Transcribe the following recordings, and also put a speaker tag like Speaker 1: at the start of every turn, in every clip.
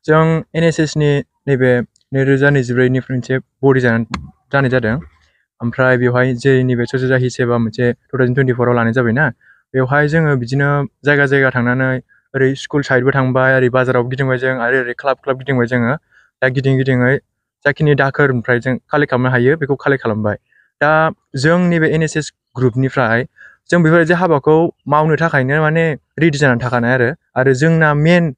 Speaker 1: जों NSS नि नैबे 2024 नि मोनसे बडि जानाय जादों ओमफ्राय बेवहाय जे नैबे ससेजाहि सेवा मोनसे 2024 आव लानाय जाबायना बेवहाय जोङो बिदिनो जायगा जायगा थांनानै ओरै स्कुल साइडबो थांबाय ओरै बाजाराव गिदिंबाय जों आरो ओरै क्लाब गिदिंबाय जोङो दा गिदिङै जाखिनि दाखोरनिफ्राय जों कालेक्ट खालामनो हायो बेखौ कालेक्ट खालामबाय दा जों नैबे NSS ग्रुपनिफ्राय जों बेफोरबायदि हाबाखौ मावनो थाखायनो माने रेडि जानानै थाखानाय आरो जोंना मेन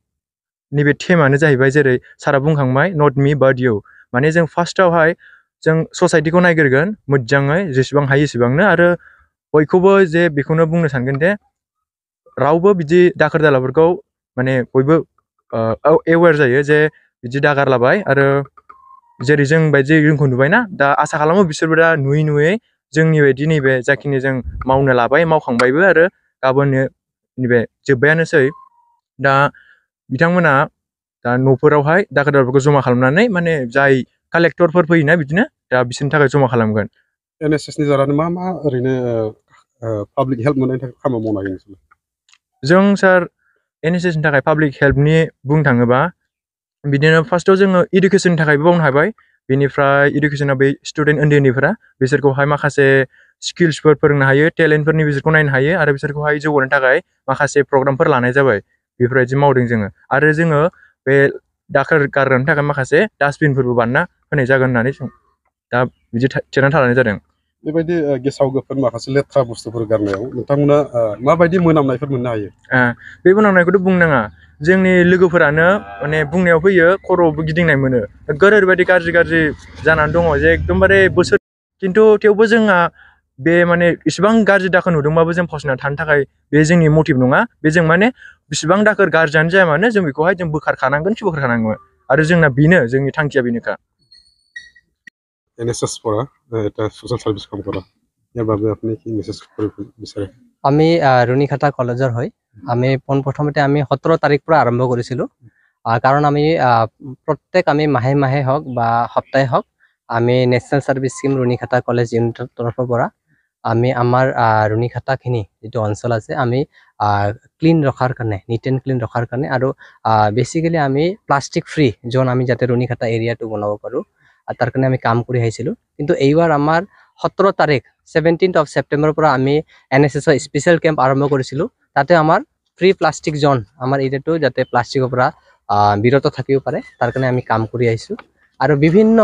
Speaker 1: नैबे थेमानो जाहैबाय जेरै सारा बुंखांबाय नट मी बाट इउ माने जों फार्स्टआवहाय जों ससाइटिखौ नायग्रोगोन मोजाङै जेसेबां हायो एसेबांनो आरो बयखौबो जे बेखौनो बुंनो सानगोन दे रावबो बिदि दाखोर दालाफोरखौ माने बयबो एवेर जायो जे बिदि दागारलाबाय आरो जेरै जों बायदि जोंखौ नुबायना दा आसा खालामो बिसोरबो दा नुयै जोंनि बायदि नैबे जाखिनि जों मावनो लाबाय मावखांबायबो आरो गाबोननो नैबे जोब्बायानोसै दा बिथांमोना दा न'फोरावहाय दाखोर दालाफोरखौ जमा खालामनानै माने जाय कालेक्टरफोर फैयोना बिदिनो दा बिसोरनि थाखाय जमा खालामगोन
Speaker 2: NSS नि जारानो मा ओरैनो पाब्लिक हेल्प मोननायनि थाखाय खामानि मावनो हायो नोंसोर
Speaker 1: जों सार NSS नि थाखाय पाब्लिक हेल्पनि बुंनो थाङोबा बिदिनो फार्स्टआव जोङो इडुकेसननि थाखायबो मावनो हाबाय बेनिफ्राय इडुकेसना बै स्टुडेन्ट उन्दैफोरा बिसोरखौहाय माखासे स्किल्सफोर फोरोंनो हायो टेलेन्टफोरनि बिसोरखौ नायनो हायो आरो बिसोरखौहाय जौगानो थाखाय माखासे प्रग्रामफोर लानाय जाबाय बेफोरबायदि मावदों जोङो आरो जोङो बे दाखोर गारनो थाखाय माखासे डास्टबिनफोरबो बानायना होनाय जागोन होननानै दा बिदि थिरांथा लानाय जादों
Speaker 2: बेबायदि गेसाव गोफोन माखासे लेथ्रा बुस्थुफोर गारनायाव नोंथांमोना माबायदि मोनामनायफोर मोननो हायो
Speaker 1: बे मोनामनायखौथ' बुंनाङा जोंनि लोगोफोरानो माने बुंनायाव फैयो खर'बो गिदिंनाय मोनो ओरैबायदि गाज्रि जानानै दङ जे एकदमबारे बोसोर खिन्थु थेवबो जोंहा बे माने इसेबां गाज्रि दाखोर नुदोंबाबो जों फावसायनानै थानो थाखाय बे जोंनि मटिभ नङा बे जों माने बिसिबां दाखोर गाज्रियानो जाया मानो जों बेखौहाय जों बोखारखानांगोन आरो जोंना बेनो जोंनि थांखिया बेनोखा
Speaker 2: NSS পড়া এটা সোশ্যাল সার্ভিস কাম করা এভাবে আপনি কি মেসেজ করবেন বিচাৰে
Speaker 3: আমি ৰুণিখাতা কলেজৰ হয় আমি পোনপ্ৰথমতে আমি 17 তাৰিখ পৰা আৰম্ভ কৰিছিলোঁ কাৰণ আমি প্ৰত্যেক আমি মাহে মাহে হওক বা সপ্তাহে হওক আমি নেশ্যনেল সাৰ্ভিস স্কিম ৰুণিখাতা কলেজ ইউনিটৰ তৰফৰ পৰা আমি আমাৰ ৰুণিখাতাখিনি যেটো অঞ্চল আছে আমি ক্লিন ৰখাৰ কাৰণে নিট এণ্ড ক্লিন ৰখাৰ কাৰণে আৰু বেসিক্যালি আমি প্লাষ্টিক ফ্ৰী জোন আমি যাতে ৰুণিখাতা এৰিয়াটো বনাব পাৰোঁ তাৰ কাৰণে আমি কাম কৰি আহিছিলোঁ কিন্তু এইবাৰ আমাৰ 17 তাৰিখ 17th of September পৰা আমি NSS স্পেশাল ক্যাম্প আৰম্ভ কৰিছিলোঁ তাতে আমাৰ ফ্ৰী প্লাষ্টিক জোন আমাৰ এৰিয়াটো যাতে প্লাষ্টিকৰ পৰা বিৰত থাকিব পাৰে তাৰ কাৰণে আমি কাম কৰি আহিছোঁ আৰু বিভিন্ন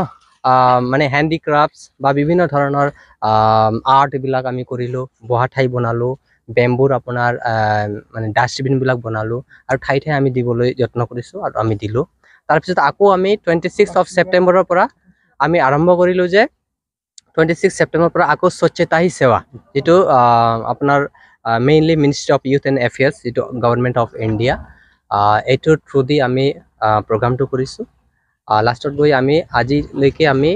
Speaker 3: মানে হ্যান্ডিক্ৰাফটস বা বিভিন্ন ধৰণৰ আৰ্ট বিলাক আমি কৰিলোঁ বহা ঠাই বনালোঁ বেম্বুৰ আপোনাৰ মানে ডাষ্টবিন বিলাক বনালোঁ আৰু ঠাই ঠাই আমি দিবলৈ যত্ন কৰিছোঁ আৰু আমি দিলোঁ তাৰ পিছত আকৌ আমি 26th of September পৰা আমি আৰম্ভ কৰিলোঁ যে 26 September পৰা আকৌ স্বচ্ছতা হি সেৱা যেটো আপোনাৰ mainly ministry of youth and affairs যেটো গভৰ্ণমেণ্ট অফ ইণ্ডিয়া এইটোৰ থ্ৰু দি আমি প্ৰগ্ৰামটো কৰিছোঁ লাষ্টত গৈ আমি আজিলৈকে আমি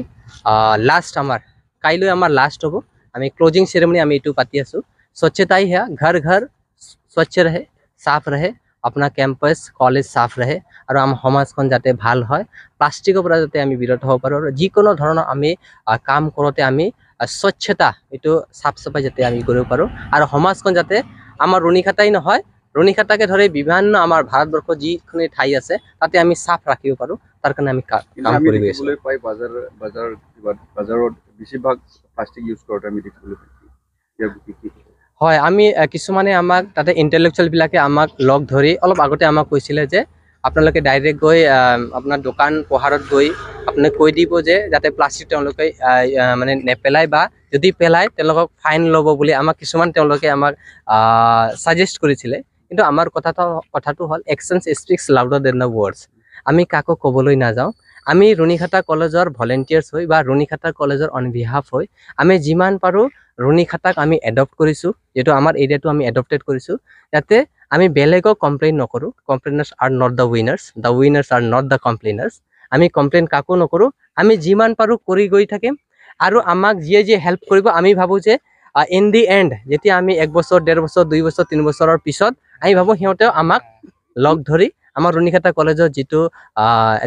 Speaker 3: লাষ্ট আমাৰ কাইলৈ আমাৰ লাষ্ট হ'ব আমি ক্লোজিং সেৰেমনি আমি এইটো পাতি আছোঁ স্বচ্ছতা হি है घर घर स्वच्छ रहे साफ रहे अपना कैंपस कॉलेज साफ रहे আৰু আমাৰ সমাজখন যাতে ভাল হয় প্লাষ্টিকৰ পৰা যাতে আমি বিৰত হ'ব পাৰোঁ আৰু যিকোনো ধৰণৰ আমি কাম কৰোঁতে আমি স্বচ্ছতা এইটো সাফ সাফাই যাতে আমি কৰিব পাৰোঁ আৰু সমাজখন যাতে আমাৰ ৰুণিখাতাই নহয় ৰুণিখাতাকে ধৰি বিভিন্ন আমাৰ ভাৰতবৰ্ষ যিখিনি ঠাই আছে তাতে আমি সাফ ৰাখিব পাৰোঁ তাৰ কাৰণে আমি কাম কৰি আছোঁ বাজাৰত বেছিভাগ প্লাষ্টিক ইউজ কৰোঁতে আমি দেখিবলৈ পাইছোঁ হয় আমি কিছুমানে আমাক তাতে ইন্টেলেকচুৱেল বিলাকে আমাক লগ ধৰি অলপ আগতে আমাক কৈছিলে যে আপোনালোকে ডাইৰেক্ট গৈ আপোনাৰ দোকান পোহাৰত গৈ আপুনি কৈ দিব যে যাতে প্লাষ্টিক তেওঁলোকে মানে নেপেলাই বা যদি পেলায় তেওঁলোকক ফাইন ল'ব বুলি আমাক কিছুমান তেওঁলোকে আমাক সাজেষ্ট কৰিছিলে কিন্তু আমাৰ কথাটো হ'ল একশনছ স্পিক্স লাউডাৰ দেন দ্য ৱৰ্ডছ আমি কাকো ক'বলৈ নাযাওঁ আমি ৰুণিখাতা কলেজৰ ভলেণ্টিয়াৰ্ছ হৈ বা ৰুণিখাতা কলেজৰ অন বিহাফ হৈ আমি যিমান পাৰোঁ ৰুণিখাতাক আমি এডপ্ট কৰিছোঁ যেটো আমাৰ এৰিয়াটো আমি এডপ্টেড কৰিছোঁ যাতে আমি বেলেগক কমপ্লেইন নকৰোঁ complainers are not the winners are not the complainers আমি কমপ্লেইন কাকো নকৰোঁ আমি যিমান পাৰোঁ কৰি গৈ থাকিম আৰু আমাক যিয়ে হেল্প কৰিব আমি ভাবোঁ যে ইন দি এণ্ড যেতিয়া আমি 1 বছৰ 1.5 বছৰ 2 বছৰ 3 বছৰৰ পিছত আমি ভাবোঁ সিহঁতেও আমাক লগ ধৰি আমাৰ ৰুণিখাতা কলেজৰ যেটো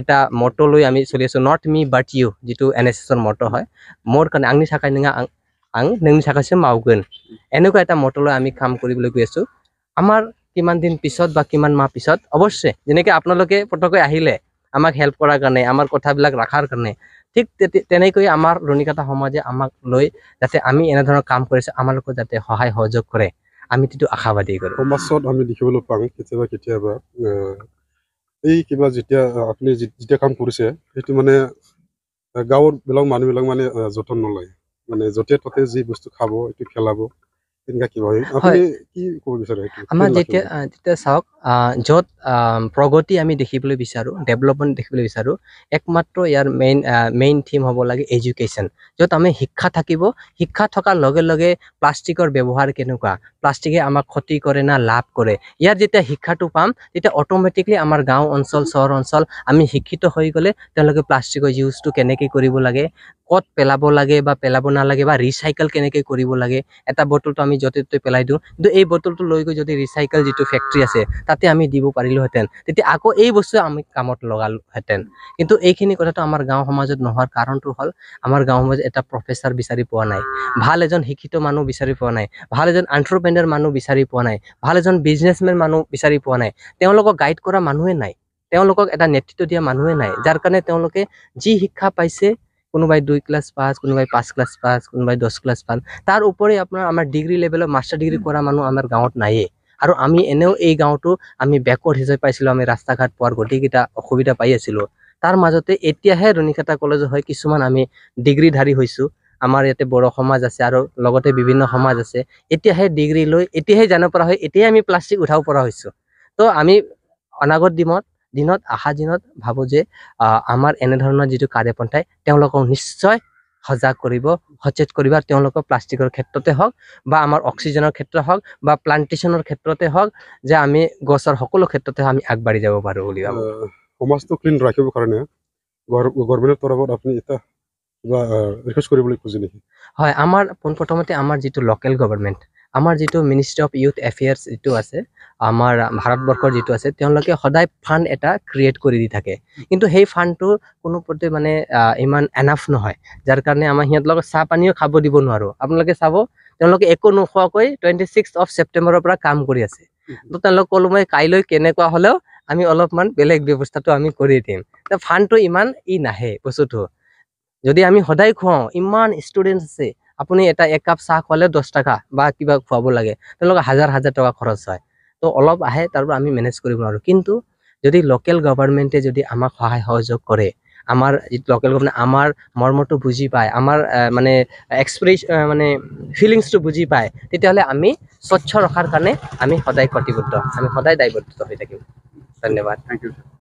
Speaker 3: এটা মটো লৈ আমি চলি আছোঁ নট মি বাট ইউ যেটো NSSৰ মটো হয় মোৰ কাৰণে আংনি থাকাই নঙা আং नोंनि थाखायसो मावगोन এনেকুৱা এটা মটো লৈ আমি কাম কৰিবলৈ গৈ আছোঁ আমাৰ কিমান দিন পিছত বা কিমান মাহ পিছত অৱশ্যে যেনেকৈ আপোনালোকে পটকৈ আহিলে আমাক হেল্প কৰাৰ কাৰণে, আমাৰ কথাবিলাক ৰখাৰ কাৰণে। ঠিক তেনেকৈ আমাৰ ৰুণিকাটা সমাজে আমাক লৈ যাতে আমি এনেধৰণৰ কাম কৰিছোঁ আমালোকক যাতে সহায় সহযোগ কৰে, আমি সেইটো আশাবাদী কৰোঁ।
Speaker 2: সমাজত আমি দেখিবলৈ পাওঁ কেতিয়াবা এই কিবা যেতিয়া আপুনি যেতিয়া কাম কৰিছে সেইটো মানে গাঁৱৰ মানুহবিলাক মানে যতন নলয়, মানে য'তে ত'তে যি বস্তু খাব এইটো পেলাব, তেনেকুৱা কিবা হয়। আপুনি কি ক'ব বিচাৰে?
Speaker 3: আমাৰ যেতিয়া চাওক, য'ত প্ৰগতি আমি দেখিবলৈ বিচাৰোঁ, ডেভেলপমেণ্ট দেখিবলৈ বিচাৰোঁ, একমাত্ৰ ইয়াৰ মেইন থিম হ'ব লাগে এডুকেশ্যন। য'ত আমি শিক্ষা থাকিব, শিক্ষা থকাৰ লগে লগে প্লাষ্টিকৰ ব্যৱহাৰ কেনেকুৱা, প্লাষ্টিকে আমাক ক্ষতি কৰে না লাভ কৰে, ইয়াৰ যেতিয়া শিক্ষাটো পাম তেতিয়া অট'মেটিকলি আমাৰ গাঁও অঞ্চল চহৰ অঞ্চল আমি শিক্ষিত হৈ গ'লে তেওঁলোকে প্লাষ্টিকৰ ইউজটো কেনেকৈ কৰিব লাগে, ক'ত পেলাব লাগে বা পেলাব নালাগে, বা ৰিচাইকেল কেনেকৈ কৰিব লাগে। এটা বটলটো আমি য'তে ত'তে পেলাই দিওঁ, কিন্তু এই বটলটো লৈ গৈ যদি ৰিচাইকেল যিটো ফেক্টৰী আছে তাতে আমি দিব পাৰিলোহেঁতেন, তেতিয়া আকৌ এই বস্তু আমি কামত লগালোহেঁতেন। কিন্তু এইখিনি কথাটো আমাৰ গাঁও সমাজত নোহোৱাৰ কাৰণটো হ'ল আমাৰ গাঁও সমাজত এটা প্ৰফেচাৰ বিচাৰি পোৱা নাই, ভাল এজন শিক্ষিত মানুহ বিচাৰি পোৱা নাই, ভাল এজন এণ্টাৰপ্ৰেনাৰ মানুহ বিচাৰি পোৱা নাই, ভাল এজন বিজনেছমেন মানুহ বিচাৰি পোৱা নাই, তেওঁলোকক গাইড কৰা মানুহে নাই, তেওঁলোকক এটা নেতৃত্ব দিয়া মানুহে নাই, যাৰ কাৰণে তেওঁলোকে যি শিক্ষা পাইছে, কোনোবাই 2 ক্লাছ পাছ, কোনোবাই 5 ক্লাছ পাছ, কোনোবাই 10 ক্লাছ পাছ, তাৰ উপৰি আমাৰ ডিগ্ৰী লেভেলৰ মাষ্টাৰ ডিগ্ৰী কৰা মানুহ আমাৰ গাঁৱত নাইয়ে। আৰু আমি এনেও এই গাঁৱটো আমি বেকৱাৰ্ড হিচাপে পাইছিলোঁ, আমি ৰাস্তা ঘাট পোৱাৰ গোটেইকেইটা অসুবিধা পাই আছিলোঁ। তাৰ মাজতে এতিয়াহে ৰুণিকাটা কলেজ হয় কিছুমান আমি ডিগ্ৰীধাৰী হৈছোঁ, আমাৰ ইয়াতে বড়ো সমাজ আছে আৰু লগতে বিভিন্ন সমাজ আছে, এতিয়াহে ডিগ্ৰী লৈ এতিয়াহে জানিব পৰা হয়, এতিয়াহে আমি প্লাষ্টিক উঠাব পৰা হৈছোঁ। তো আমি অনাগত দিনত অহা দিনত ভাবোঁ যে আমাৰ এনেধৰণৰ যিটো কাৰ্যপন্থাই তেওঁলোকক নিশ্চয় সজাগ কৰিব, সচেত কৰিব, আৰু তেওঁলোকক প্লাষ্টিকৰ ক্ষেত্ৰতে হওক বা আমাৰ অক্সিজেনৰ ক্ষেত্ৰত হওক বা প্লান্টেশ্যনৰ ক্ষেত্ৰতে হওক, যে আমি গছৰ সকলো ক্ষেত্ৰতে আমি আগবাঢ়ি যাব পাৰোঁ বুলি ভাবোঁ।
Speaker 2: সমাজটো ক্লিন ৰাখিবৰ কাৰণে গভৰ্ণমেণ্টৰ তৰফত আপুনি এটা কিবা ৰিকুৱেষ্ট কৰিবলৈ খোজে নেকি?
Speaker 3: হয়, আমাৰ পোনপ্ৰথমতে আমাৰ যিটো লোকেল গভৰ্ণমেণ্ট, আমাৰ যিটো মিনিষ্ট্ৰি অফ ইউথ এফেয়াৰ্ছ যিটো আছে আমাৰ ভাৰতবৰ্ষৰ যিটো আছে, তেওঁলোকে সদায় ফাণ্ড এটা ক্ৰিয়েট কৰি দি থাকে, কিন্তু সেই ফাণ্ডটো কোনোপধ্যে মানে ইমান এনাফ নহয়, যাৰ কাৰণে আমাৰ সিহঁতলোকক চাহ পানীও খাব দিব নোৱাৰোঁ। আপোনালোকে চাব তেওঁলোকে একো নোখোৱাকৈ 26 ছেপ্টেম্বৰৰ পৰা কাম কৰি আছে। তো তেওঁলোকক ক'লো মই কাইলৈ কেনেকুৱা হ'লেও আমি অলপমান বেলেগ ব্যৱস্থাটো আমি কৰি দিম। তো ফাণ্ডটো ইমান নাহে বস্তুটো। যদি আমি সদায় খুৱাওঁ, ইমান ষ্টুডেণ্টছ আছে, আপুনি এক কাপ চাহ খোৱালে 10 টকা বা কিবা খুৱাব লাগে, তেওঁলোকৰ হাজাৰ টকা খৰচ হয়। তো অলপ আহে, তাৰপৰা আমি মেনেজ কৰিব নোৱাৰোঁ। কিন্তু যদি লোকেল গভৰ্ণমেণ্টে যদি আমাক সহায় সহযোগ কৰে, আমাৰ যিটো লোকেল গভৰ্ণমেণ্ট আমাৰ মৰ্মটো বুজি পায়, আমাৰ মানে মানে ফিলিংছটো বুজি পায়, তেতিয়াহ'লে আমি স্বচ্ছ ৰখাৰ কাৰণে আমি সদায় প্ৰতিবদ্ধ, আমি সদায় দায়বদ্ধ হৈ থাকিম। ধন্যবাদ।
Speaker 2: Thank U.